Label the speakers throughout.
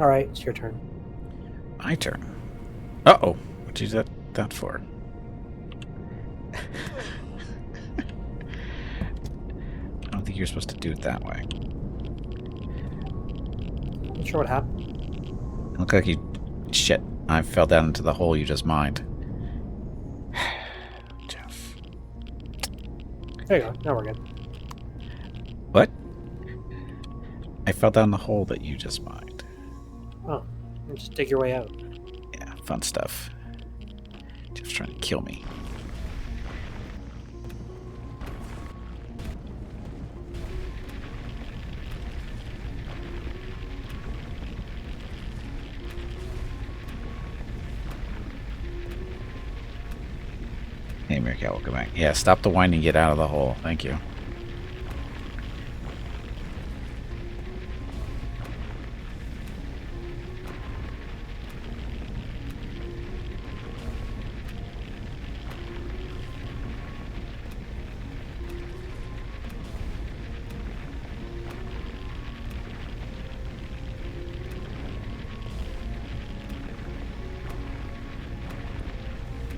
Speaker 1: Alright, it's your turn.
Speaker 2: My turn. Uh-oh. What'd you do that for? I don't think you're supposed to do it that way.
Speaker 1: Not sure what happened.
Speaker 2: It looked like you... Shit. I fell down into the hole you just mined. Jeff.
Speaker 1: There you go. Now we're good.
Speaker 2: What? I fell down the hole that you just mined.
Speaker 1: Oh. Just dig your way out.
Speaker 2: Yeah, fun stuff. Jeff's trying to kill me. Hey, Meerkat, welcome back. Yeah, stop the whining and get out of the hole. Thank you.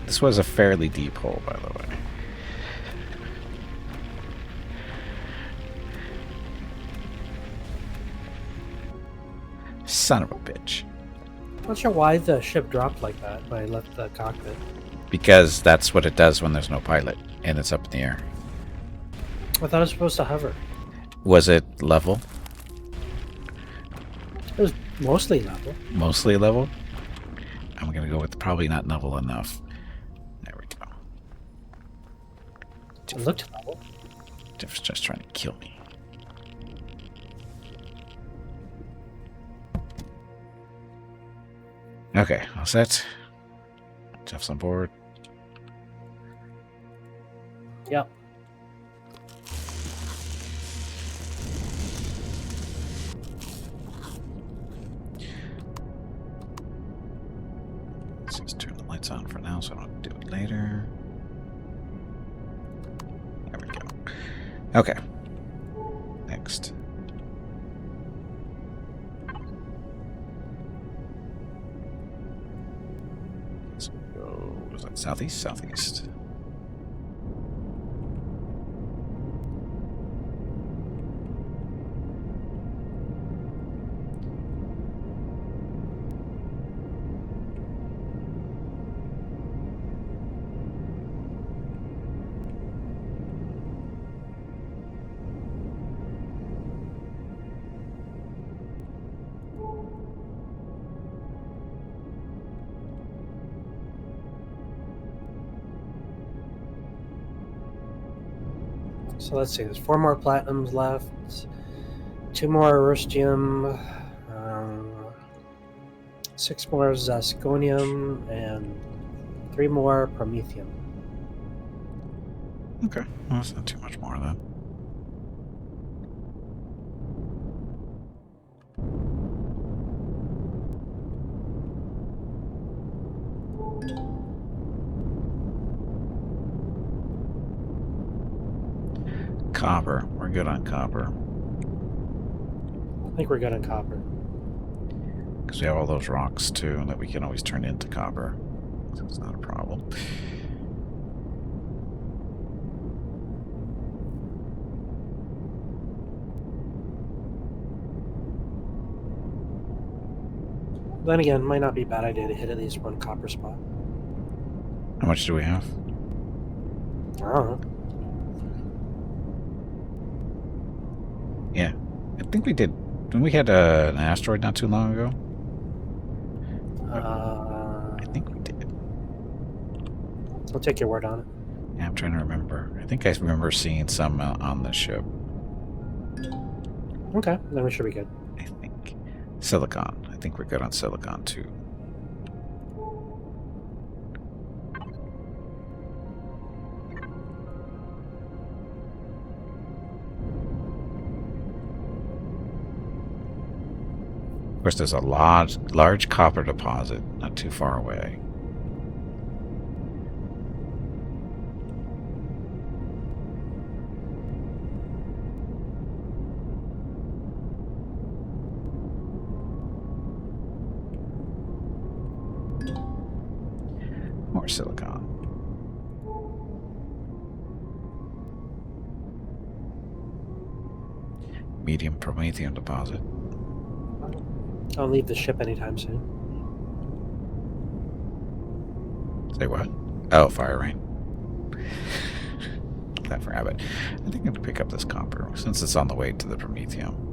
Speaker 2: This was a fairly deep hole, by the way. Son of a bitch.
Speaker 1: Not sure why the ship dropped like that when I left the cockpit.
Speaker 2: Because that's what it does when there's no pilot and it's up in the air.
Speaker 1: I thought it was supposed to hover.
Speaker 2: Was it level?
Speaker 1: It was mostly level.
Speaker 2: Mostly level? I'm going to go with probably not level enough. There we go.
Speaker 1: It looked level.
Speaker 2: Jeff's just trying to kill me. Okay, all set. Jeff's on board.
Speaker 1: Yep.
Speaker 2: Let's just turn the lights on for now so I don't have to do it later. There we go. Okay. Next. Let's go. Was that southeast? Southeast.
Speaker 1: So let's see, there's 4 more platinums left, 2 more rustium, 6 more zasconium, and 3 more promethium.
Speaker 2: Okay. Well, that's not too much more then. Copper. We're good on copper.
Speaker 1: I think we're good on copper.
Speaker 2: Because we have all those rocks too that we can always turn into copper. So it's not a problem.
Speaker 1: Then again, might not be a bad idea to hit at least 1 copper spot.
Speaker 2: How much do we have?
Speaker 1: I don't know.
Speaker 2: Yeah. I think we did. When we had an asteroid not too long ago? I think we did.
Speaker 1: I'll take your word on it.
Speaker 2: Yeah, I'm trying to remember. I think I remember seeing some on the ship.
Speaker 1: Okay, then we should be good.
Speaker 2: I think. Silicon. I think we're good on silicon too. Of course, there's a large copper deposit not too far away. more silicon. Medium promethium deposit.
Speaker 1: I'll leave the ship anytime soon.
Speaker 2: Say what? Oh, fire rain. That for habit. I think I'm going to pick up this copper since it's on the way to the promethium.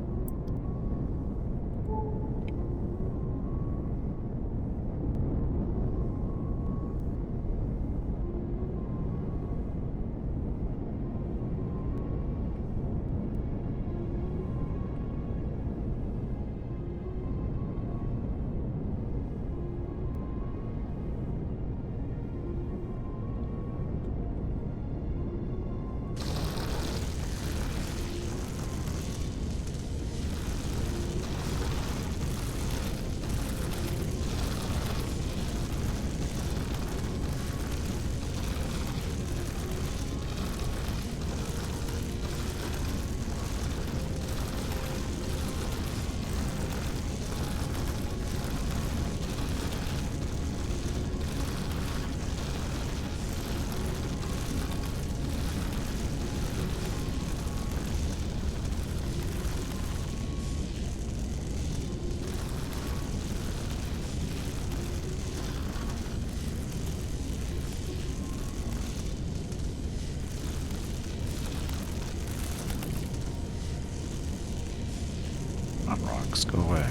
Speaker 2: On rocks, go away.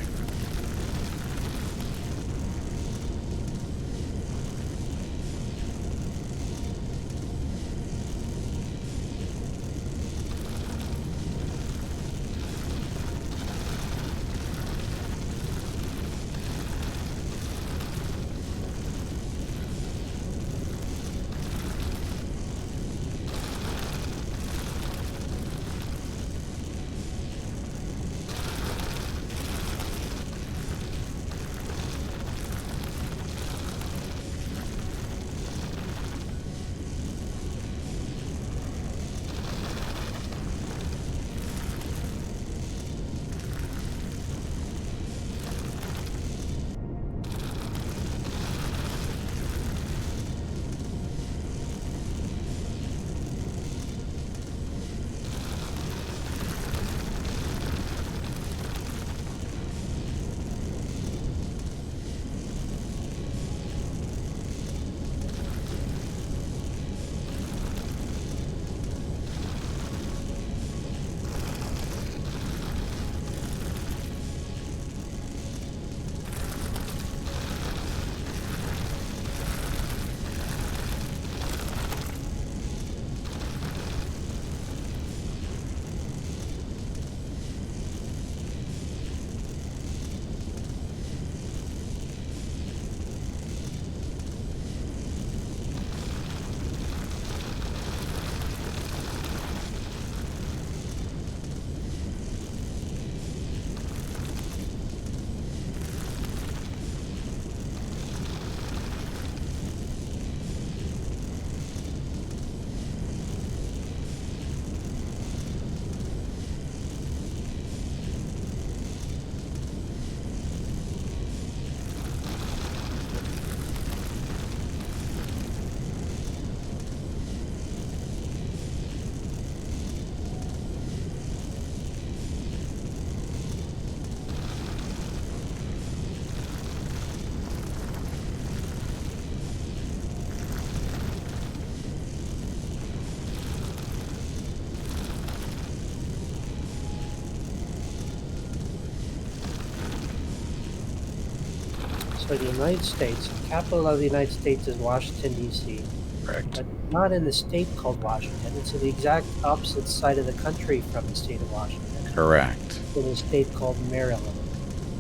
Speaker 1: So the United States, the capital of the United States is Washington, D.C.
Speaker 2: Correct.
Speaker 1: But not in the state called Washington. It's in the exact opposite side of the country from the state of Washington.
Speaker 2: Correct.
Speaker 1: In a state called Maryland.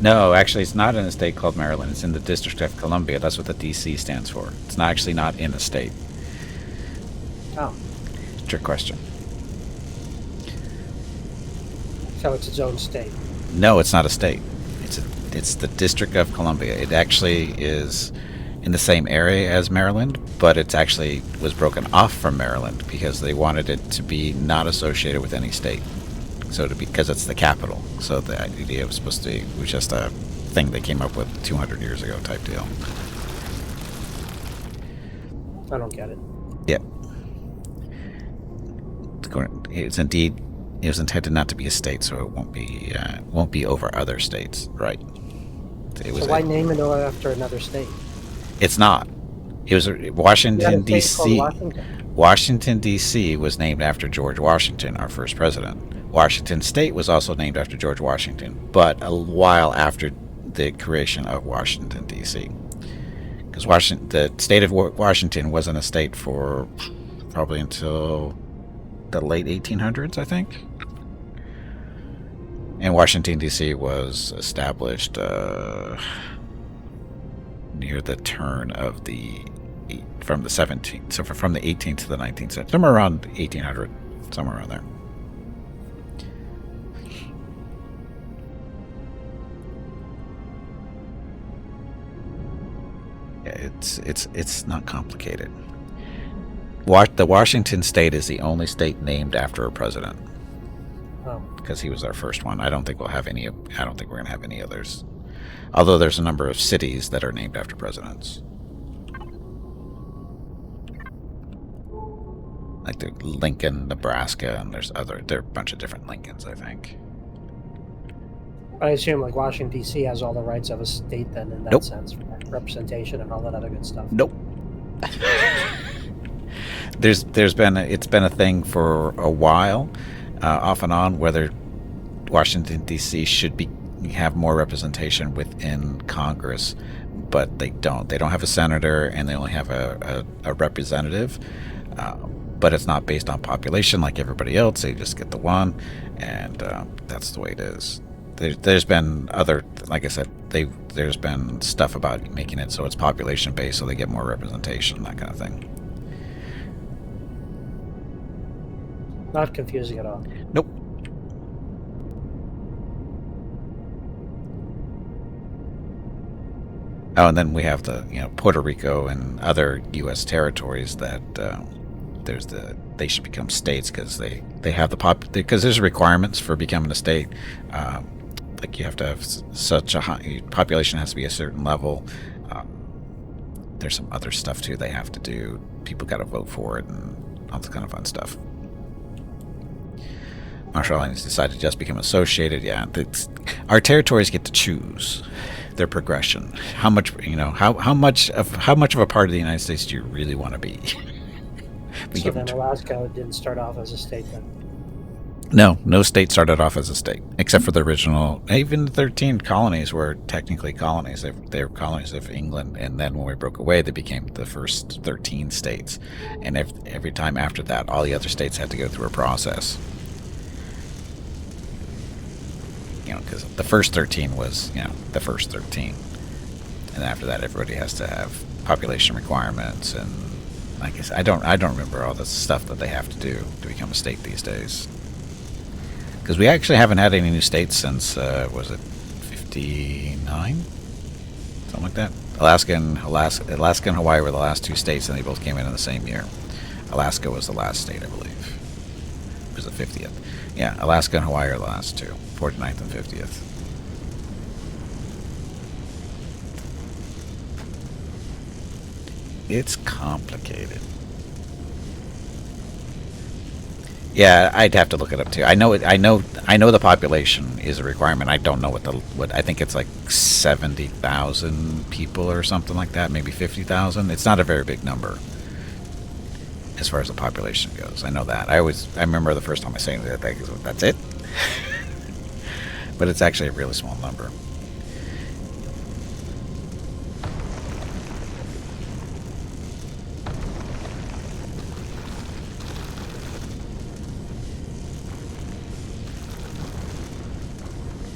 Speaker 2: No, actually, it's not in a state called Maryland. It's in the District of Columbia. That's what the DC stands for. It's not actually not in a state.
Speaker 1: Oh,
Speaker 2: Trick question.
Speaker 1: so it's its own state.
Speaker 2: No, it's not a state. It's the District of Columbia. It actually is in the same area as Maryland, but it actually was broken off from Maryland because they wanted it to be not associated with any state. So because it's the capital. So the idea was supposed to be was just a thing they came up with 200 years ago type deal.
Speaker 1: I don't get it.
Speaker 2: Yep. It was intended not to be a state, so it won't be over other states, right?
Speaker 1: So why name it after another state?
Speaker 2: It's not. It was
Speaker 1: You had
Speaker 2: Washington
Speaker 1: a state called
Speaker 2: D.C.
Speaker 1: Washington.
Speaker 2: Washington D.C. was named after George Washington, our first president. Washington State was also named after George Washington, but a while after the creation of Washington D.C. Because the state of Washington wasn't a state for probably until the late 1800s, I think. And Washington D.C. was established near the turn of from the 17th, so from the 18th to the 19th century, somewhere around 1800, somewhere around there. It's not complicated. The Washington state is the only state named after a president. Because he was our first one. I don't think we're going to have any others. Although there's a number of cities that are named after presidents. Like the Lincoln, Nebraska, and there are a bunch of different Lincolns, I think.
Speaker 1: I assume like Washington D.C. has all the rights of a state then in that sense, representation and all that other good stuff.
Speaker 2: Nope. It's been a thing for a while, off and on, whether Washington D.C. should have more representation within Congress, but they don't. They don't have a senator, and they only have a representative. But it's not based on population like everybody else. They just get the one, and that's the way it is. There's been other, like I said, there's been stuff about making it so it's population based, so they get more representation, that kind of thing.
Speaker 1: Not confusing at all.
Speaker 2: Nope. Oh, and then we have the Puerto Rico and other U.S. territories that they should become states because they have because there's requirements for becoming a state. Like you have to have such a high population, has to be a certain level. There's some other stuff too they have to do. People got to vote for it and all this kind of fun stuff. Marshall Islands decided to just become associated. Yeah, our territories get to choose their progression. How much how much of a part of the United States do you really want to be?
Speaker 1: So then Alaska didn't start off as a state then?
Speaker 2: No state started off as a state, except for the original. Even the 13 colonies were technically colonies. They were colonies of England, and then when we broke away, they became the first 13 states. And every time after that, all the other states had to go through a process. Because the first 13 was, the first 13. And after that, everybody has to have population requirements, and I guess I don't remember all the stuff that they have to do to become a state these days. Because we actually haven't had any new states since, was it 59? Something like that. Alaska and Hawaii were the last two states, and they both came in the same year. Alaska was the last state, I believe. It was the 50th. Yeah, Alaska and Hawaii are the last two, 49th and 50th. It's complicated. Yeah, I'd have to look it up too. I know the population is a requirement. I don't know what I think it's like 70,000 people or something like that, maybe 50,000. It's not a very big number as far as the population goes. I know that. I remember the first time I saying that, that's it. But it's actually a really small number.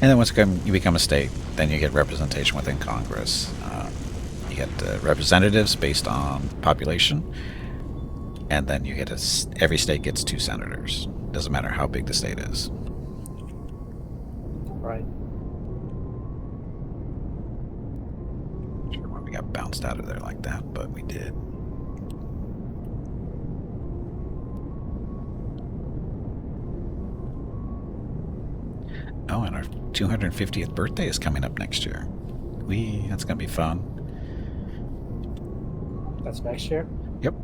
Speaker 2: And then once you become a state, then you get representation within Congress. You get representatives based on population, and then you get every state gets 2 senators. Doesn't matter how big the state is.
Speaker 1: Right.
Speaker 2: Not sure why we got bounced out of there like that, but we did. Oh, and our 250th birthday is coming up next year. That's gonna be fun.
Speaker 1: That's next year?
Speaker 2: Yep.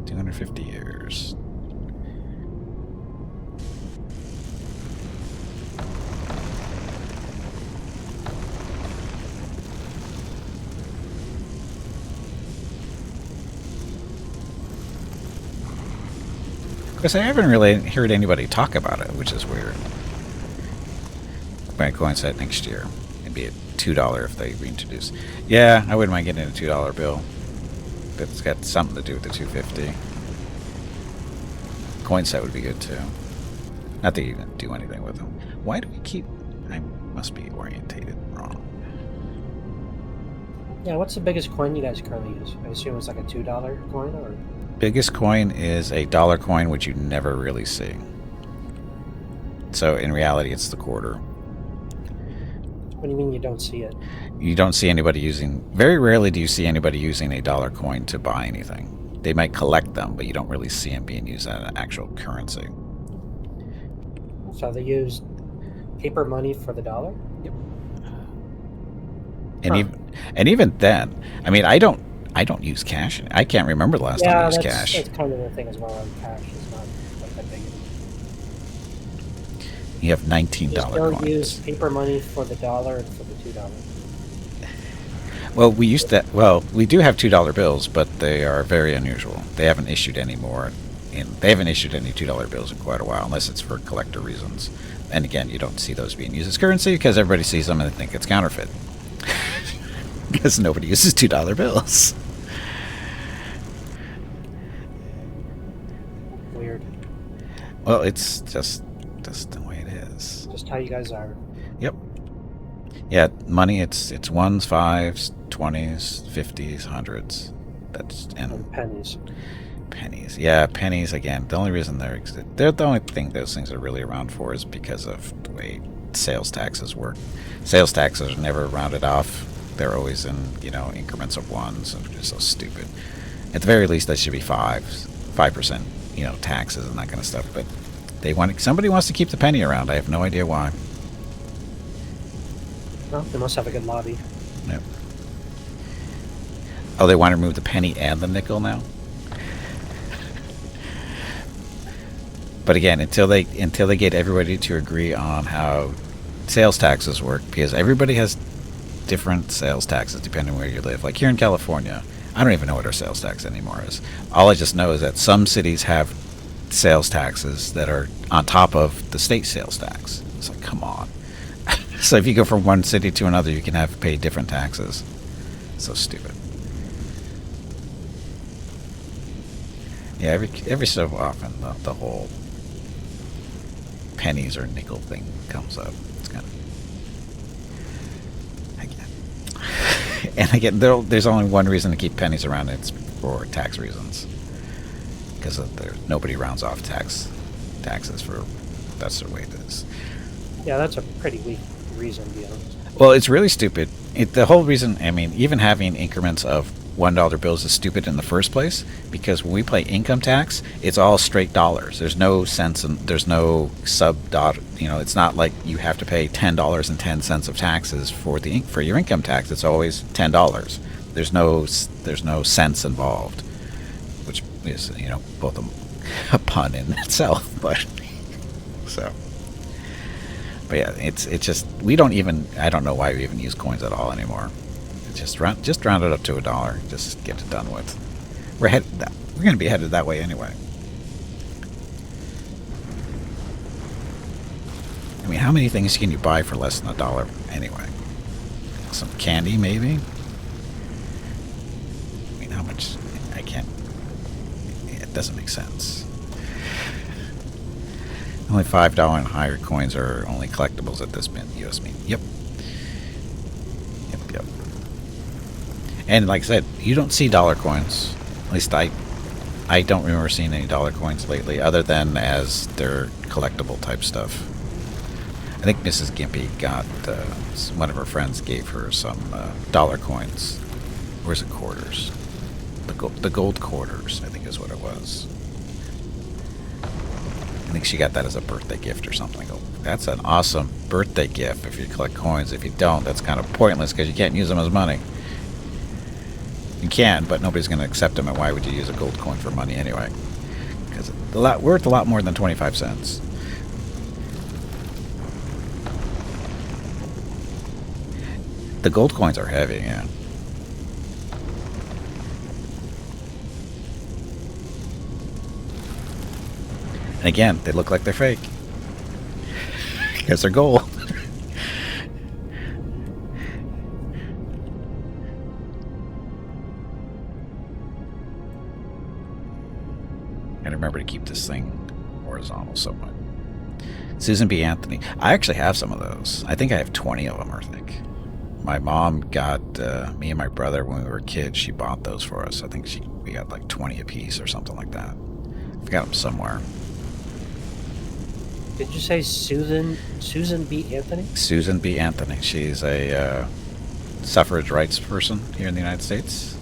Speaker 2: 250 years. Because I haven't really heard anybody talk about it, which is weird. Might coincide next year. It'd be a $2 if they reintroduce. Yeah, I wouldn't mind getting a $2 bill. That's got something to do with the 250. Coin set would be good too. Not that you can do anything with them. Why do we keep... I must be orientated wrong.
Speaker 1: Yeah, what's the biggest coin you guys currently use? I assume it's like a $2 coin, or...
Speaker 2: Biggest coin is a dollar coin, which you never really see. So in reality, it's the quarter.
Speaker 1: What do you mean you don't see it?
Speaker 2: You don't see anybody using... Very rarely do you see anybody using a dollar coin to buy anything. They might collect them, but you don't really see them being used as an actual currency.
Speaker 1: So they use paper money for the dollar?
Speaker 2: Yep. And even then, I mean, I don't use cash. I can't remember the last time I used cash.
Speaker 1: That's kind of the thing as well. Cash is not like that big.
Speaker 2: You have $19
Speaker 1: Don't
Speaker 2: coins.
Speaker 1: use paper money for the dollar and for the $2.
Speaker 2: Well, we used to. Well, we do have $2 bills, but they are very unusual. They haven't issued any more, and they haven't issued any $2 bills in quite a while, unless it's for collector reasons. And again, you don't see those being used as currency because everybody sees them and they think it's counterfeit. Because nobody uses $2 bills.
Speaker 1: Weird.
Speaker 2: Well, it's just the way it is.
Speaker 1: Just how you guys are.
Speaker 2: Yep. Yeah, money. It's ones, fives, 20s, 50s, hundreds. That's
Speaker 1: And pennies.
Speaker 2: pennies. Yeah, pennies again. The only reason they're the only thing those things are really around for is because of the way sales taxes work. Sales taxes are never rounded off. They're always in, increments of ones, and it's so stupid. At the very least, that should be 5%, taxes and that kind of stuff. But somebody wants to keep the penny around. I have no idea why.
Speaker 1: Well, they must have a good lobby.
Speaker 2: Yep. Oh, they want to remove the penny and the nickel now? But again, until they get everybody to agree on how sales taxes work, because everybody has different sales taxes depending on where you live. Like here in California, I don't even know what our sales tax anymore is. All I just know is that some cities have sales taxes that are on top of the state sales tax. It's like, come on. So if you go from one city to another, you can have to pay different taxes. So stupid. Yeah, every so often the whole pennies or nickel thing comes up. It's kind of and again, there's only one reason to keep pennies around. It's for tax reasons, because nobody rounds off taxes for that's the way it is.
Speaker 1: Yeah, that's a pretty weak reason, to be honest.
Speaker 2: Well, it's really stupid. The whole reason, I mean, even having increments of $1 bills is stupid in the first place, because when we pay income tax, it's all straight dollars. There's no cents and there's no sub-dot. It's not like you have to pay $10.10 of taxes for your income tax. It's always $10. There's no cents involved, which is both a pun in itself, but so. But yeah, it's just we don't even. I don't know why we even use coins at all anymore. Just round it up to $1. Just get it done with. We're going to be headed that way anyway. I mean, how many things can you buy for less than $1 anyway? Some candy, maybe. I mean, how much? I can't. It doesn't make sense. Only $5 and higher coins are only collectibles at this U.S. Mint. Yep. And like I said, you don't see dollar coins. At least I don't remember seeing any dollar coins lately, other than as their collectible type stuff. I think Mrs. Gimpy got one of her friends gave her some dollar coins. Where's it, quarters? The gold quarters, I think is what it was. I think she got that as a birthday gift or something. Oh, that's an awesome birthday gift if you collect coins. If you don't, that's kind of pointless because you can't use them as money. You can, but nobody's going to accept them, and why would you use a gold coin for money anyway? Because it's worth a lot more than 25 cents. The gold coins are heavy, yeah. And again, they look like they're fake. Because they're gold. Gotta remember to keep this thing horizontal somewhat. Susan B. Anthony. I actually have some of those. I think I have 20 of them, I think. My mom got me and my brother when we were kids. She bought those for us. I think we got like 20 apiece or something like that. I've got them somewhere.
Speaker 1: Did you say Susan B. Anthony?
Speaker 2: Susan B. Anthony. She's a suffrage rights person here in the United States.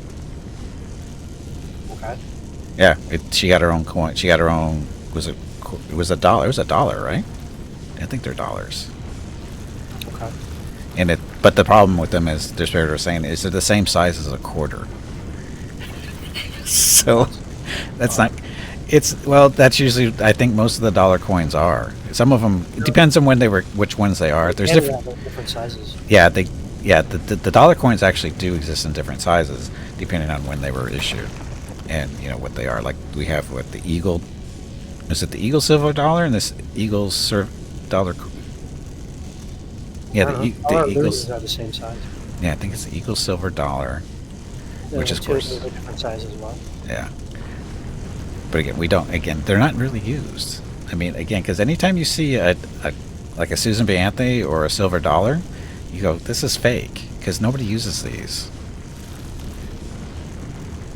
Speaker 1: Okay.
Speaker 2: Yeah, she got her own coin. She got her own. It was a dollar. It was a dollar, right? I think they're dollars.
Speaker 1: Okay.
Speaker 2: But the problem with them is, there's what we're saying, is they're the same size as a quarter. So that's not. That's usually, I think most of the dollar coins are. Some of them, it depends on which ones they are. There's
Speaker 1: different sizes.
Speaker 2: Yeah, the dollar coins actually do exist in different sizes depending on when they were issued, and what they are. Like we have the Eagle. Is it the Eagle silver dollar and this Eagle dollar? Yeah, the Eagles
Speaker 1: are the same size.
Speaker 2: Yeah, I think it's the Eagle silver dollar, which is, of course,
Speaker 1: a different size as well.
Speaker 2: Yeah. But again, they're not really used. I mean, again, because anytime you see like a Susan B. Anthony or a silver dollar, you go, this is fake, because nobody uses these.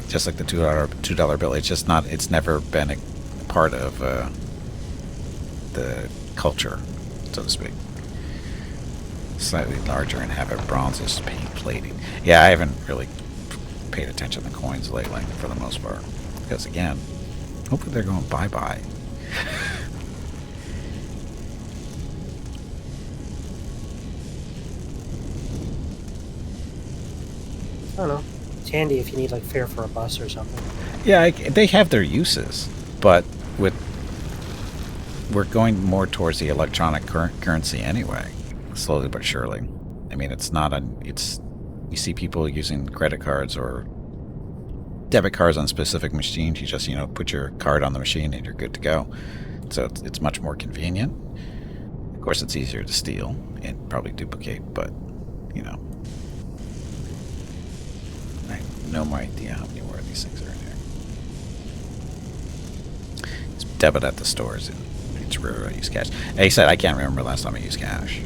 Speaker 2: Just like the $2 bill, it's never been a part of the culture, so to speak. Slightly larger and have a bronze paint plating. Yeah, I haven't really paid attention to coins lately, for the most part, because again, hopefully they're going bye-bye.
Speaker 1: I don't know. It's handy if you need like fare for a bus or something.
Speaker 2: Yeah, they have their uses, but we're going more towards the electronic currency anyway, slowly but surely. I mean, you see people using credit cards or debit cards on specific machines. You just put your card on the machine and you're good to go. So it's much more convenient. Of course, it's easier to steal and probably duplicate, but I have no idea how many more of these things are in here. It's debit at the stores, and it's rare I use cash. He said, I can't remember the last time I used cash.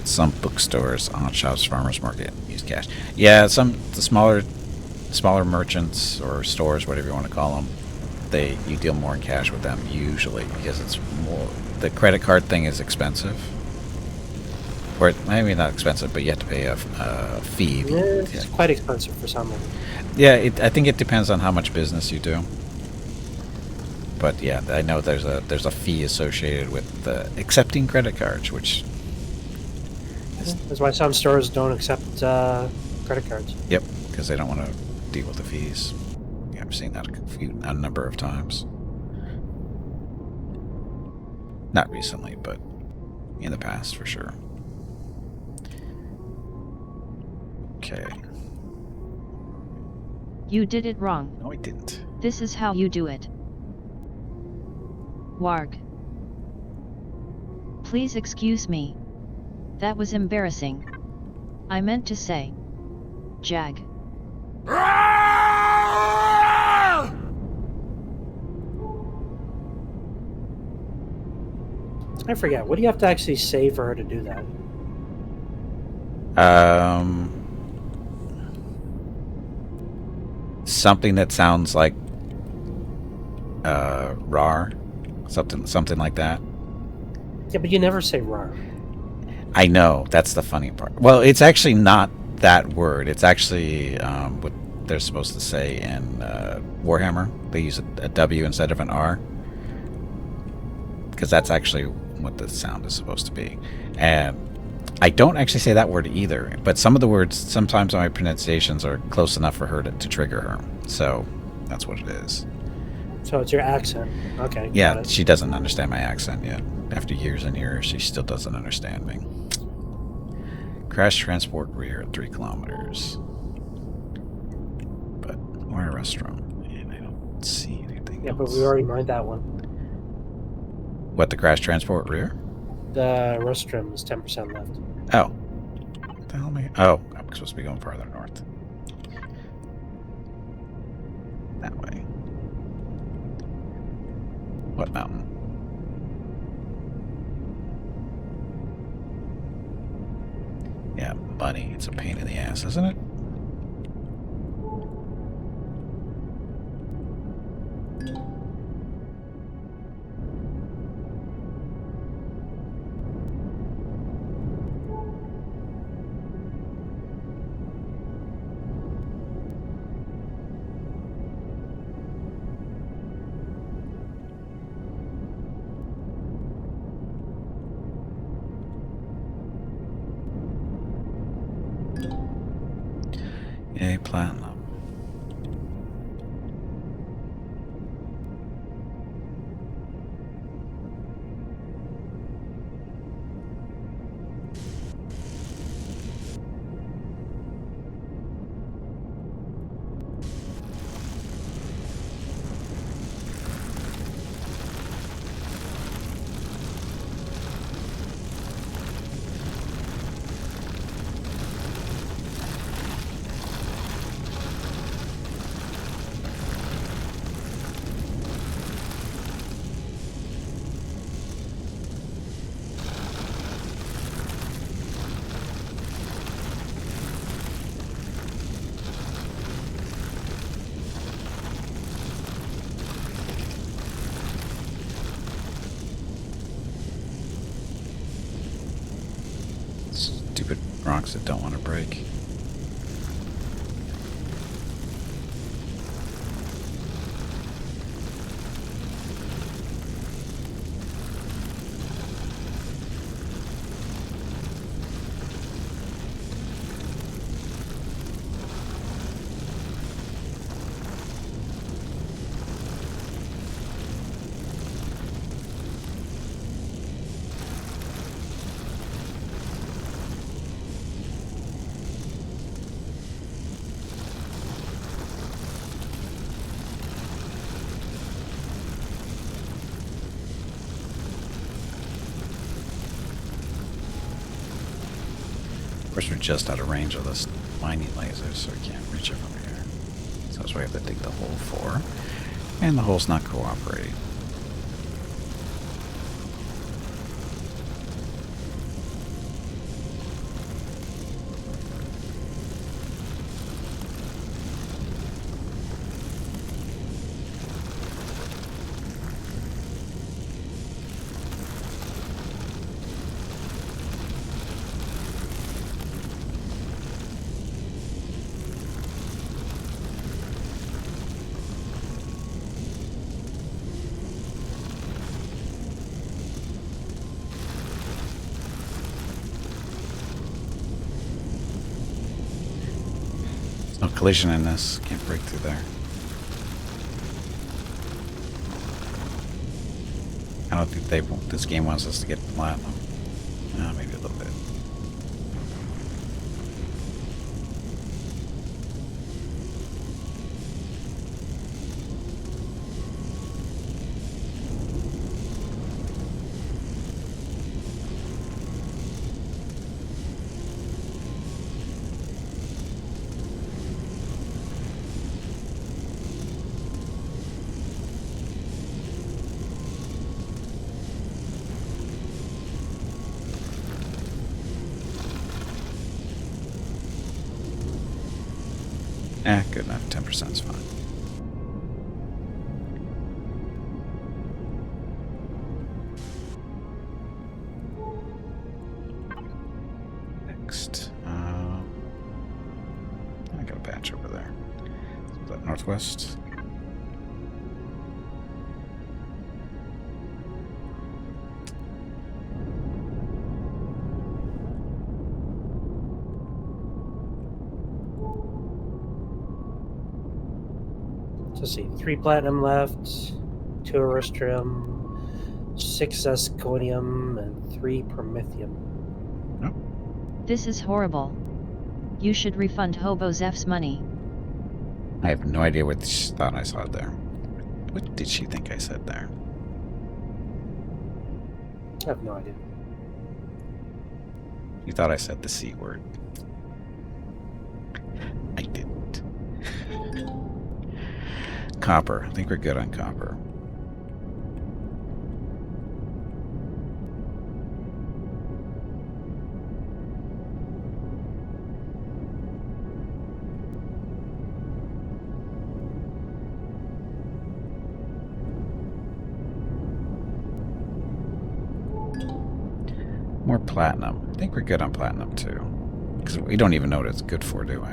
Speaker 2: Some bookstores, aunt shops, farmers market use cash. Yeah, the smaller merchants or stores, whatever you want to call them, you deal more in cash with them usually, because it's more, the credit card thing is expensive, or maybe not expensive, but you have to pay a fee.
Speaker 1: Yeah, it's quite expensive for some of them.
Speaker 2: Yeah, I think it depends on how much business you do. But yeah, I know there's a fee associated with accepting credit cards, which.
Speaker 1: That's why some stores don't accept credit cards.
Speaker 2: Yep, because they don't want to deal with the fees. Yeah, I've seen that a number of times. Not recently, but in the past, for sure. Okay.
Speaker 3: You did it wrong.
Speaker 2: No, I didn't.
Speaker 3: This is how you do it. Warg. Please excuse me. That was embarrassing. I meant to say, Jag.
Speaker 1: I forget. What do you have to actually say for her to do that?
Speaker 2: Something that sounds like rar, something like that.
Speaker 1: Yeah, but you never say rar.
Speaker 2: I know, that's the funny part. Well, it's actually not that word. It's actually what they're supposed to say in Warhammer. They use a W instead of an R, because that's actually what the sound is supposed to be. And I don't actually say that word either, but some of the words, sometimes my pronunciations are close enough for her to trigger her. So that's what it is.
Speaker 1: So it's your accent. Okay. got
Speaker 2: Yeah,
Speaker 1: it.
Speaker 2: she doesn't understand my accent yet. After years and years, she still doesn't understand me. Crash transport rear at 3 kilometers. But we're in a restaurant, and I don't see anything
Speaker 1: Yeah,
Speaker 2: else.
Speaker 1: but we already mined that one.
Speaker 2: What, the crash transport rear?
Speaker 1: The restroom is 10% left.
Speaker 2: Oh. What the hell am I? Oh, I'm supposed to be going farther north. That way. What mountain? Yeah, money. It's a pain in the ass, isn't it? Yay, platinum. Stupid rocks that don't want to break. Of course, we're just out of range of this mining lasers, so we can't reach it from here. So that's why we have to dig the hole for. And the hole's not cooperating. No collision in this. Can't break through there. I don't think this game wants us to get platinum. Maybe a little bit. Good enough. 10% is fine. that northwest?
Speaker 1: Let's see, 3 platinum left, 2 eristrium, 6 zirconium, and 3 promethium.
Speaker 3: This is horrible. You should refund Hobo Zeph's money.
Speaker 2: I have no idea what she thought I saw there. What did she think I said there?
Speaker 1: I have no idea.
Speaker 2: You thought I said the C word. I didn't. Copper. I think we're good on copper. More platinum. I think we're good on platinum too. Because we don't even know what it's good for, do we?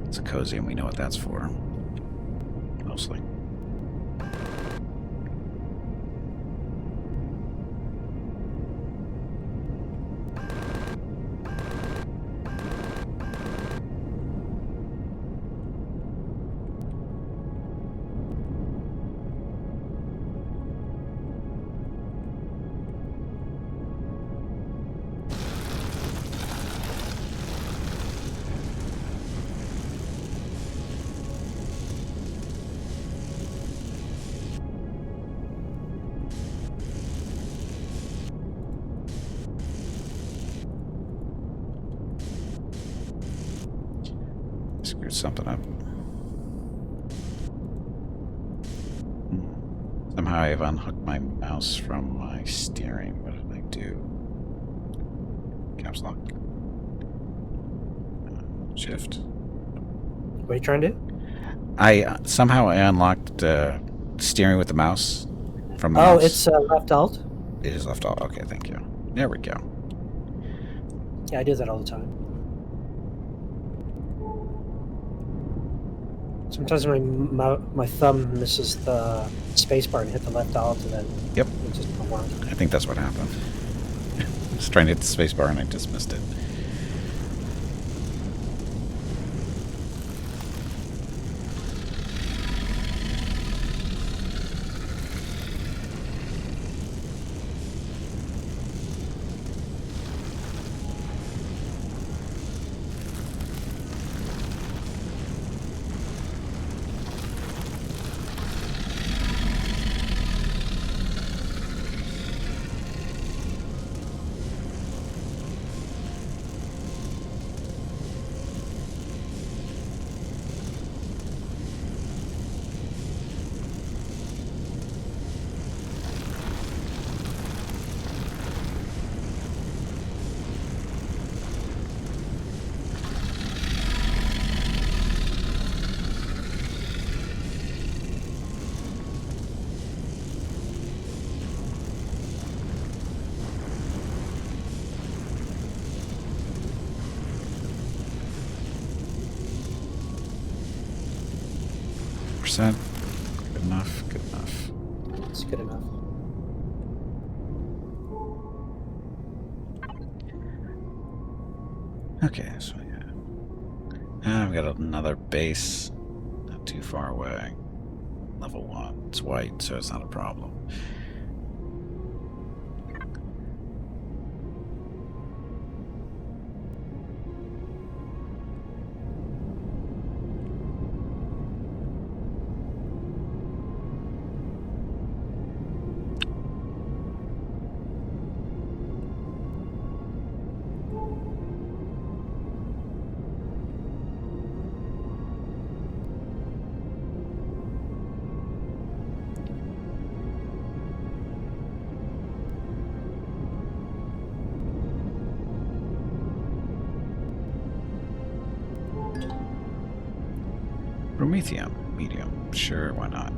Speaker 2: It's a cozy and we know what that's for. Mostly. Screwed something up. Somehow I've unhooked my mouse from my steering. What did I do? Caps lock. Shift.
Speaker 1: What are you trying to do?
Speaker 2: Somehow I unlocked steering with the mouse from the
Speaker 1: Oh,
Speaker 2: mouse.
Speaker 1: it's left alt.
Speaker 2: It is left alt. Okay, thank you. There we go.
Speaker 1: Yeah, I do that all the time. Sometimes my thumb misses the spacebar and hit the left alt, and then
Speaker 2: Yep.
Speaker 1: it just won't work.
Speaker 2: I think that's what happened. I was trying to hit the spacebar and I just missed it. Good enough. Good enough.
Speaker 1: It's good enough.
Speaker 2: Okay, so yeah. I've got another base. Not too far away. Level 1. It's white, so it's not a problem. Promethium, medium. Sure, why not?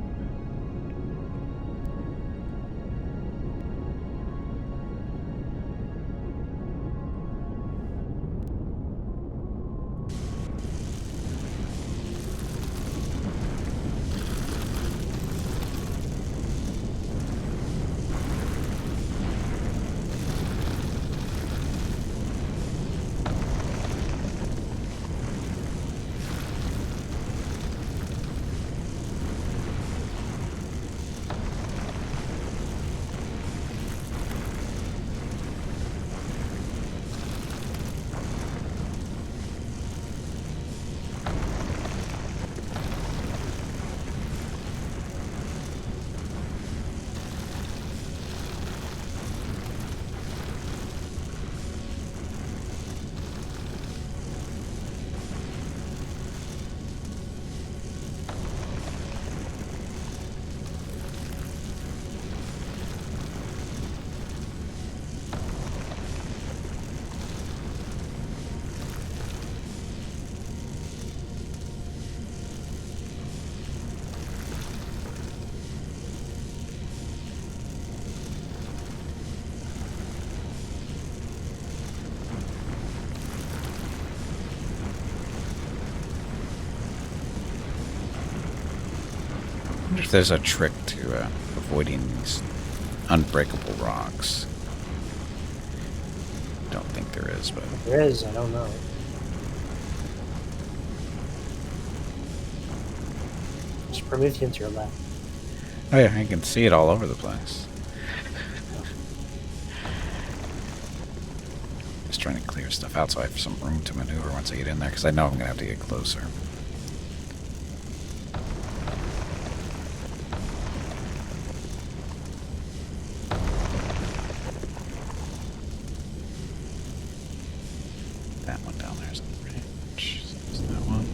Speaker 2: wonder if there's a trick to avoiding these unbreakable rocks. Don't think there is, but
Speaker 1: If there is, I don't know. There's Promethean to your left.
Speaker 2: oh yeah, I can see it all over the place. Just trying to clear stuff out so I have some room to maneuver once I get in there, because I know I'm going to have to get closer. That one down there is a bridge. So there's that one.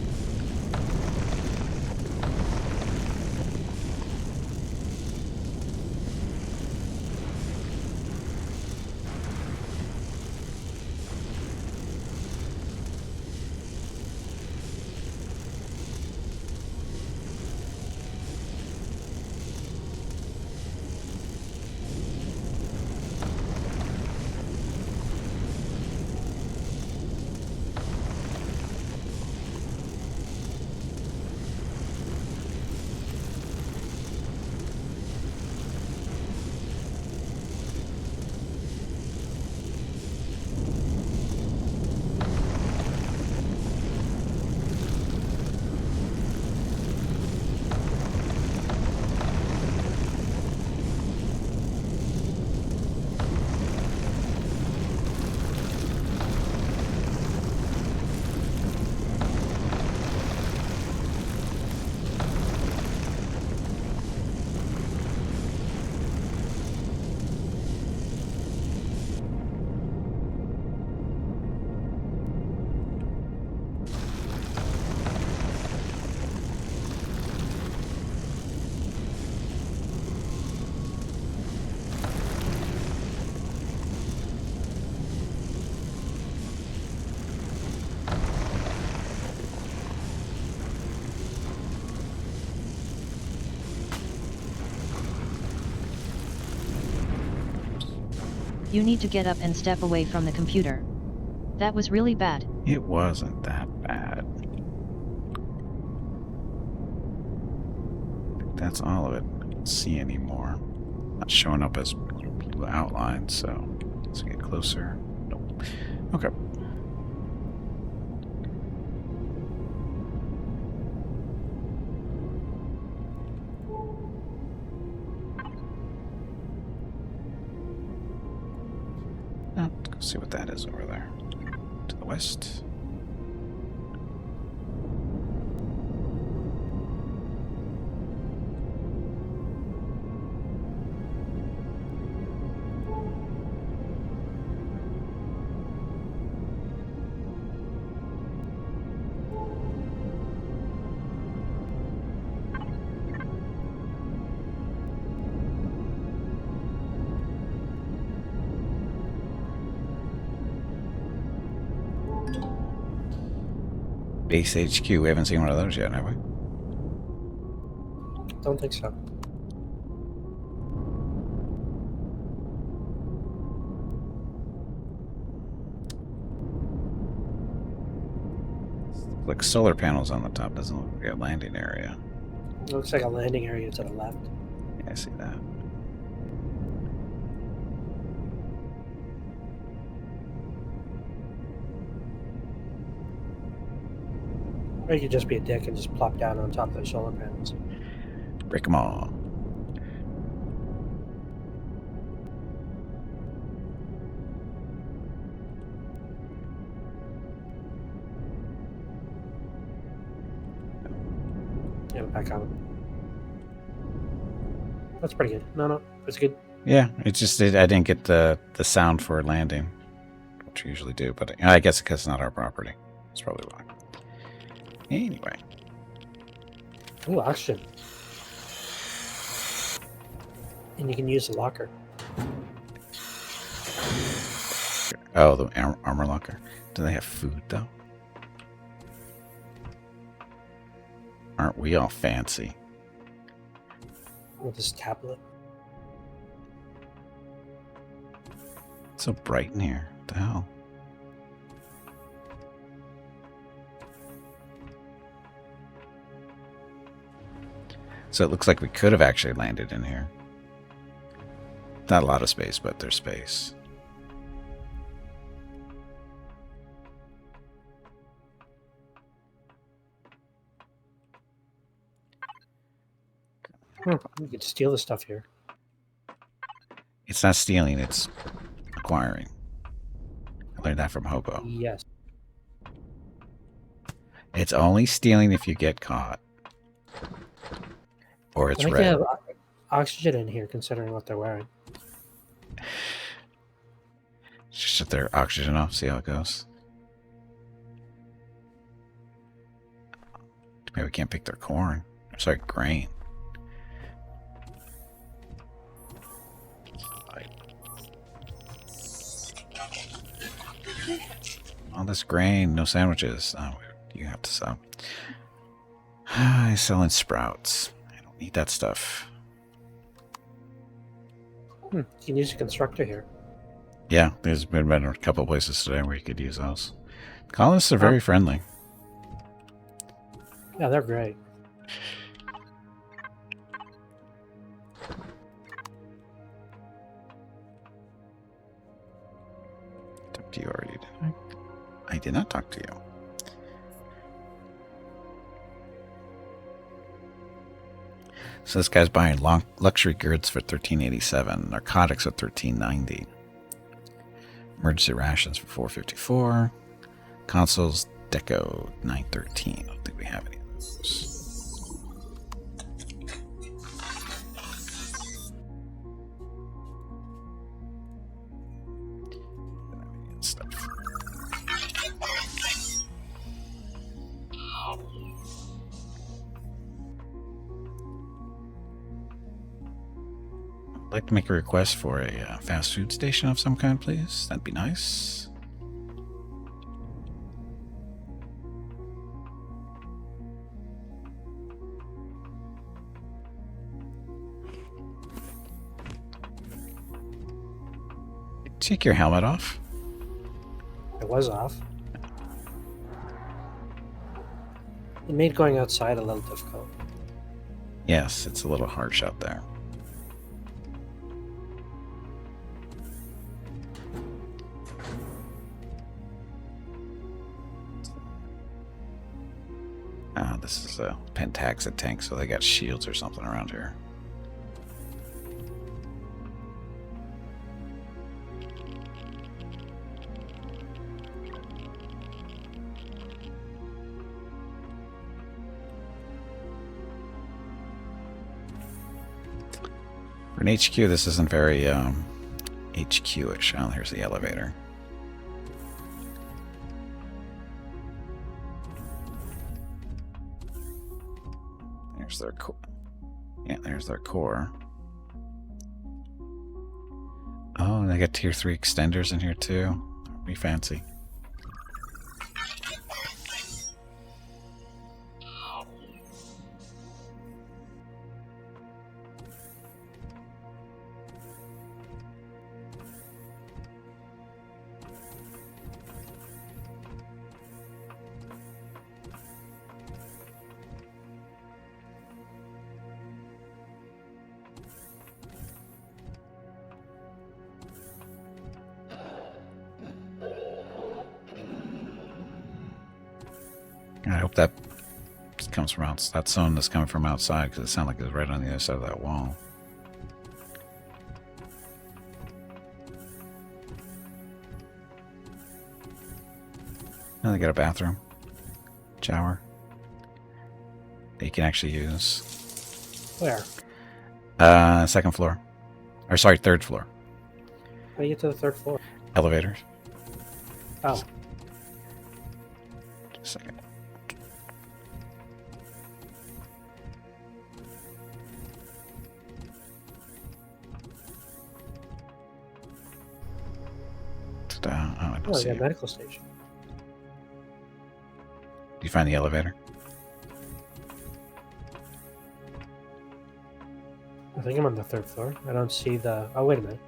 Speaker 3: You need to get up and step away from the computer. That was really bad.
Speaker 2: It wasn't that bad. I think that's all of it. I don't see anymore. Not showing up as blue outlines, so let's get closer. Nope. Okay. Let's go see what that is over there. To the west. Base HQ. We haven't seen one of those yet, have we?
Speaker 1: Don't think so.
Speaker 2: Like solar panels on the top. Doesn't look like a landing area.
Speaker 1: It looks like a landing area to the left.
Speaker 2: Yeah, I see that.
Speaker 1: Or you could just be a dick and just plop down on top of those solar panels.
Speaker 2: Break them all.
Speaker 1: Yeah, back on. That's pretty good. No, that's good.
Speaker 2: Yeah, it's just I didn't get the sound for landing, which we usually do, but I guess because it's not our property. That's probably why. Anyway.
Speaker 1: Ooh, oxygen. And you can use the locker.
Speaker 2: Oh, the armor locker. Do they have food, though? Aren't we all fancy?
Speaker 1: With this tablet.
Speaker 2: It's so bright in here. What the hell? So it looks like we could have actually landed in here. Not a lot of space, but there's space.
Speaker 1: You could steal the stuff here.
Speaker 2: It's not stealing, it's acquiring. I learned that from Hobo.
Speaker 1: Yes.
Speaker 2: It's only stealing if you get caught. Or it's
Speaker 1: I think
Speaker 2: red.
Speaker 1: they have oxygen in here, considering what they're wearing.
Speaker 2: Just shut their oxygen off, see how it goes. Maybe we can't pick their corn. Sorry, grain. All this grain, no sandwiches. Oh, you have to sell. I sell in sprouts. I don't need that stuff.
Speaker 1: You can use a constructor here.
Speaker 2: Yeah, there's been a couple places today where you could use those. Colonists are very friendly.
Speaker 1: Yeah, they're great.
Speaker 2: Talked to you already, didn't I? I did not talk to you. So this guy's buying luxury goods for $13.87, narcotics at $13.90, emergency rations for $4.54, consoles deco $9.13. I don't think we have any of those. Stuff. I'd like to make a request for a fast food station of some kind, please. That'd be nice. Take your helmet off.
Speaker 1: It was off. It made going outside a little difficult.
Speaker 2: Yes, it's a little harsh out there. This is a Pentaxa tank, so they got shields or something around here. For an HQ, this isn't very HQ-ish. Oh, here's the elevator. There's their core. Yeah, there's their core. Oh, and they got tier 3 extenders in here too. Pretty fancy. I hope that comes from outside. That zone that's coming from outside, because it sounded like it was right on the other side of that wall. Now they got a bathroom, shower. That you can actually use.
Speaker 1: Where?
Speaker 2: Second floor, or sorry, third floor.
Speaker 1: How do you get to the third floor?
Speaker 2: Elevators.
Speaker 1: Oh,
Speaker 2: Just a second. Oh, I don't
Speaker 1: oh,
Speaker 2: see
Speaker 1: yeah,
Speaker 2: it.
Speaker 1: medical station.
Speaker 2: Do you find the elevator?
Speaker 1: I think I'm on the third floor. I don't see the... Oh, wait a minute.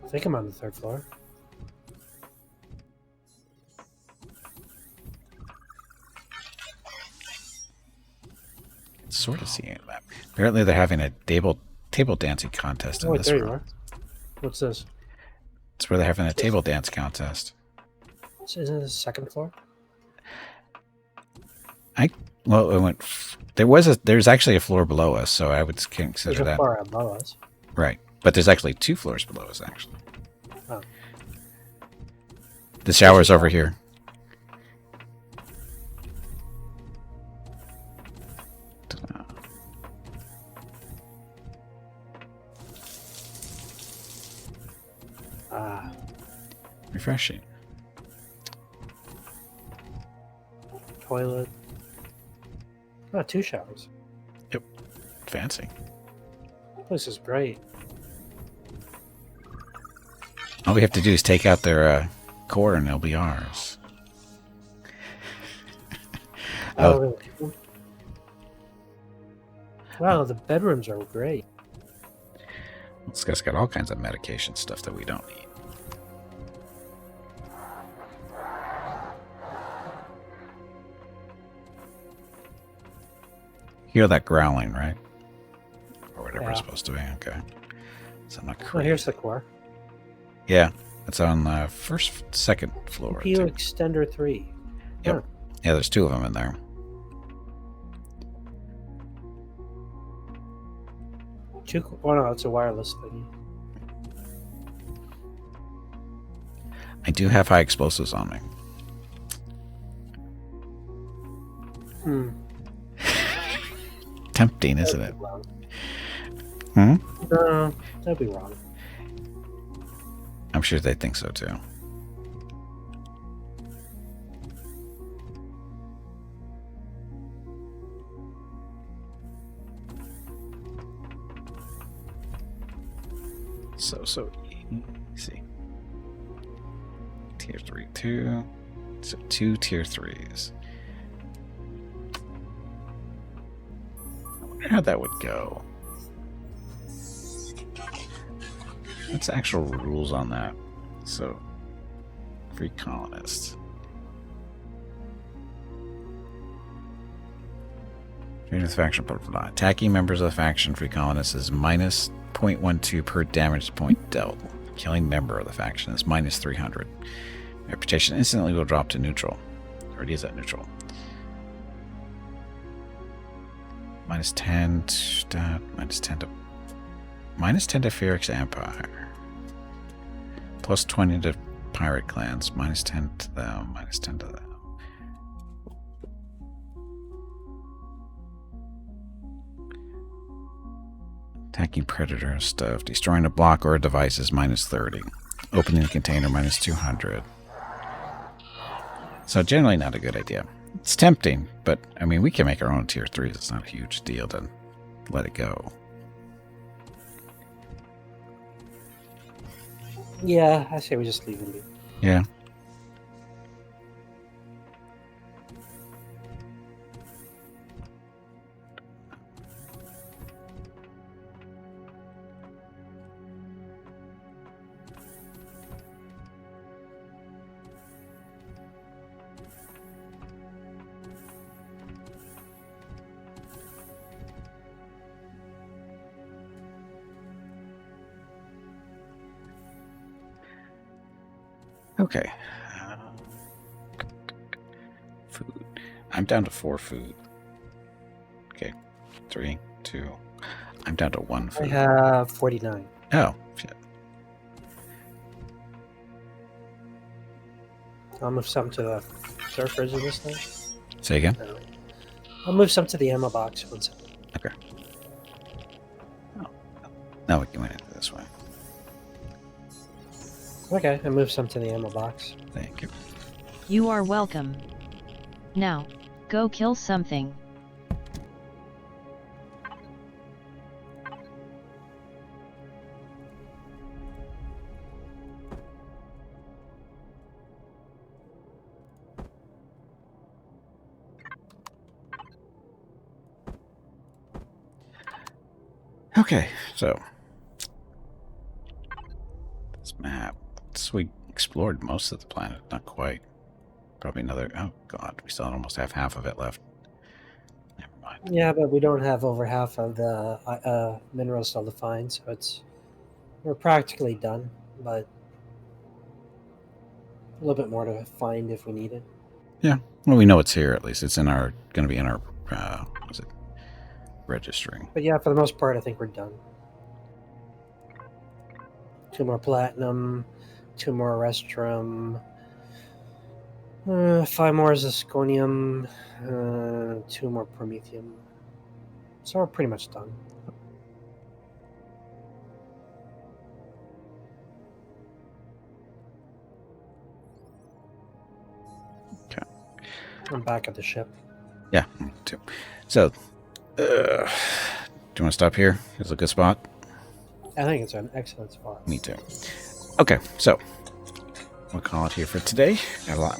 Speaker 1: I think I'm on the third floor.
Speaker 2: sort of seeing that. Apparently, they're having a table dancing contest in
Speaker 1: Oh, wait,
Speaker 2: this
Speaker 1: there you
Speaker 2: room.
Speaker 1: are. What's this?
Speaker 2: It's where they're having a table dance contest.
Speaker 1: Isn't this the second floor?
Speaker 2: Well, it went. There's actually a floor below us, so I would consider
Speaker 1: There's a
Speaker 2: that
Speaker 1: floor above us.
Speaker 2: right. But there's actually 2 floors below us, actually.
Speaker 1: Oh.
Speaker 2: The shower's over here.
Speaker 1: Ah,
Speaker 2: Refreshing.
Speaker 1: toilet. Oh, 2 showers.
Speaker 2: Fancy.
Speaker 1: This is great.
Speaker 2: All we have to do is take out their core and it'll be ours. Oh.
Speaker 1: Really? Wow, the bedrooms are great.
Speaker 2: This guy's got all kinds of medication stuff that we don't need. Hear that growling, right? Or whatever it's supposed to be. Okay. So I'm not
Speaker 1: Oh,
Speaker 2: crazy.
Speaker 1: here's the core.
Speaker 2: Yeah, it's on the second floor.
Speaker 1: CPU extender 3.
Speaker 2: Yep.
Speaker 1: Huh.
Speaker 2: Yeah, there's 2 of them in there.
Speaker 1: Oh no, it's a wireless thingy.
Speaker 2: I do have high explosives on me.
Speaker 1: Hmm.
Speaker 2: Tempting, isn't it?
Speaker 1: That'd be wrong.
Speaker 2: Hmm?
Speaker 1: No, that'd be wrong.
Speaker 2: I'm sure they think so too. So easy. Tier 3, 2. So 2 tier 3s. I wonder how that would go. What's the actual rules on that? So, free colonists. Join the faction, blah, blah, blah. Attacking members of the faction, free colonists, is minus 0.12 per damage point dealt. Killing member of the faction is minus 300. Reputation instantly will drop to neutral. Already is at neutral. Minus 10 to minus 10 to Ferrix Empire. Plus 20 to pirate clans. Minus 10 to them. Minus 10 to them. Attacking predator stuff. Destroying a block or a device is minus 30. Opening a container minus 200. So generally not a good idea. It's tempting, but I mean we can make our own tier 3s. It's not a huge deal to let it go.
Speaker 1: Yeah, I say we just leave them be.
Speaker 2: Yeah. Okay. Food. I'm down to 4 food. Okay. 3, 2. I'm down to 1
Speaker 1: I
Speaker 2: food.
Speaker 1: have 49.
Speaker 2: Oh, shit.
Speaker 1: I'll move some to the fridge of this thing.
Speaker 2: Say again?
Speaker 1: No. I'll move some to the ammo box. One second.
Speaker 2: Okay. Oh. Now we can win it this way.
Speaker 1: Okay, I moved some to the ammo box.
Speaker 2: Thank you.
Speaker 3: You are welcome. Now, go kill something.
Speaker 2: Okay, so this map. So we explored most of the planet, not quite. Probably another. Oh god, we still almost have half of it left. Never mind.
Speaker 1: Yeah, but we don't have over half of the minerals still to find, so we're practically done. But a little bit more to find if we need it.
Speaker 2: Yeah. Well, we know it's here at least. It's in our going to be in our what is it, registering.
Speaker 1: But yeah, for the most part, I think we're done. 2 more platinum, 2 more restrum, 5 more zirconium, 2 more promethium. So we're pretty much done.
Speaker 2: Okay.
Speaker 1: I'm back at the ship.
Speaker 2: Yeah, me too. So, do you want to stop here? It's a good spot.
Speaker 1: I think it's an excellent spot.
Speaker 2: Me too. Okay, so we'll call it here for today.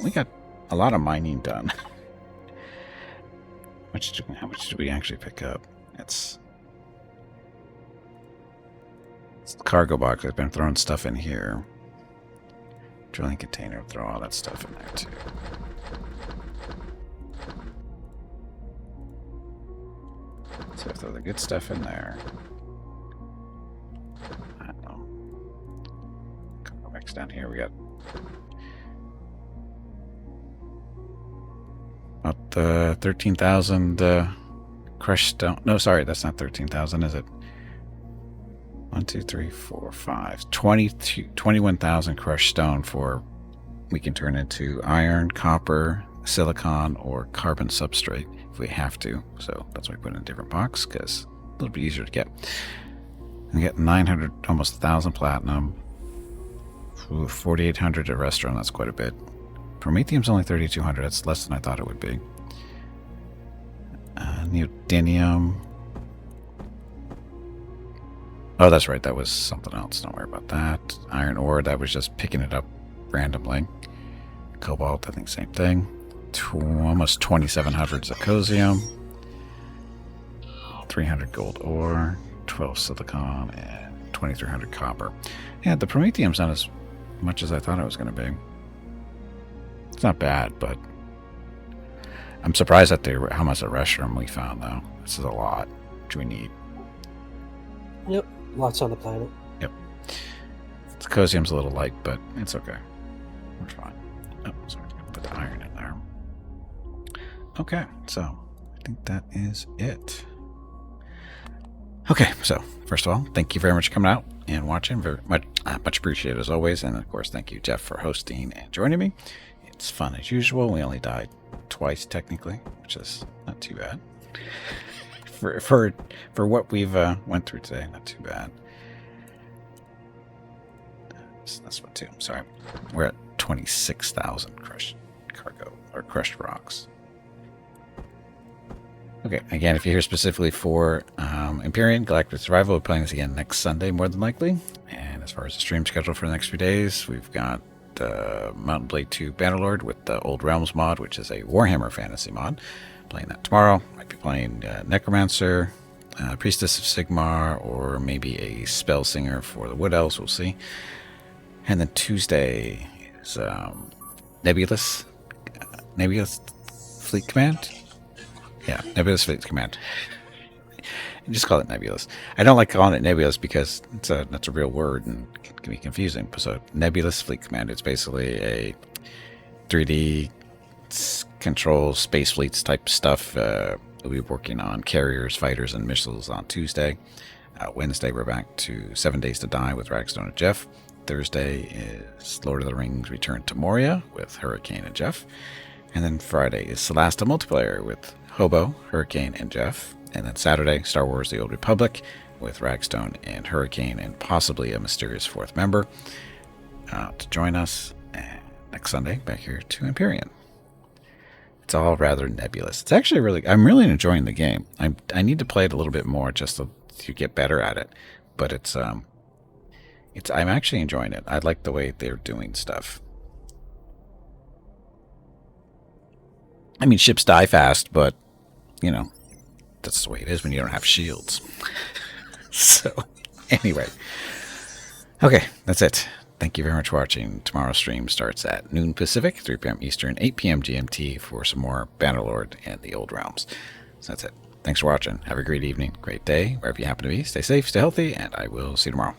Speaker 2: We got a lot of mining done. How much did we actually pick up? It's the cargo box. I've been throwing stuff in here. Drilling container, throw all that stuff in there too. So throw the good stuff in there. I don't know. Go back down here. We got about 13,000 crushed stone. No, sorry, that's not 13,000, is it? 1, 2, 3, 4, 5. 21,000 crushed stone for we can turn into iron, copper, silicon, or carbon substrate if we have to. So that's why we put it in a different box because a little bit easier to get. We get 900, almost 1,000 platinum. 4,800 at restaurant. That's quite a bit. Promethium's only 3,200. That's less than I thought it would be. Neodymium. Oh, that's right. That was something else. Don't worry about that. Iron ore. That was just picking it up randomly. Cobalt. I think same thing. Almost 2,700 zirconium. 300 gold ore. 12 silicon and 2,300 copper. Yeah, the promethium's not as much as I thought it was going to be. It's not bad, but I'm surprised at how much the restroom we found, though. This is a lot. What do we need?
Speaker 1: Yep, lots on the planet.
Speaker 2: Yep. Zirconium's a little light, but it's okay. We're fine. Oh, sorry. Put the iron in there. Okay, so I think that is it. Okay, so first of all, thank you very much for coming out and watching. Very much appreciated as always. And of course, thank you, Jeff, for hosting and joining me. It's fun as usual. We only died twice technically, which is not too bad. for what we've went through today, not too bad. That's what too. I'm sorry. We're at 26,000 crushed cargo or crushed rocks. Okay, again, if you're here specifically for Empyrion, Galactic Survival, we're playing this again next Sunday, more than likely. And as far as the stream schedule for the next few days, we've got Mountain Blade 2 Bannerlord with the Old Realms mod, which is a Warhammer fantasy mod. Playing that tomorrow. Might be playing Necromancer, Priestess of Sigmar, or maybe a Spell Singer for the Wood Elves, we'll see. And then Tuesday is Nebulous Fleet Command. Yeah, Nebulous Fleet Command. Just call it Nebulous. I don't like calling it Nebulous because that's a real word and it can be confusing. So Nebulous Fleet Command, it's basically a 3D control space fleets type stuff. We'll be working on carriers, fighters, and missiles on Tuesday. Wednesday, we're back to 7 Days to Die with Ragstone and Jeff. Thursday is Lord of the Rings Return to Moria with Hurricane and Jeff. And then Friday is Celasta Multiplayer with Hobo, Hurricane, and Jeff. And then Saturday, Star Wars The Old Republic with Ragstone and Hurricane and possibly a mysterious fourth member to join us. And next Sunday, back here to Empyrion. It's all rather nebulous. It's actually I'm really enjoying the game. I need to play it a little bit more just to get better at it. But I'm actually enjoying it. I like the way they're doing stuff. I mean, ships die fast, but, you know, that's the way it is when you don't have shields. So, anyway. Okay, that's it. Thank you very much for watching. Tomorrow's stream starts at noon Pacific, 3 p.m. Eastern, 8 p.m. GMT for some more Bannerlord and the Old Realms. So that's it. Thanks for watching. Have a great evening, great day, wherever you happen to be. Stay safe, stay healthy, and I will see you tomorrow.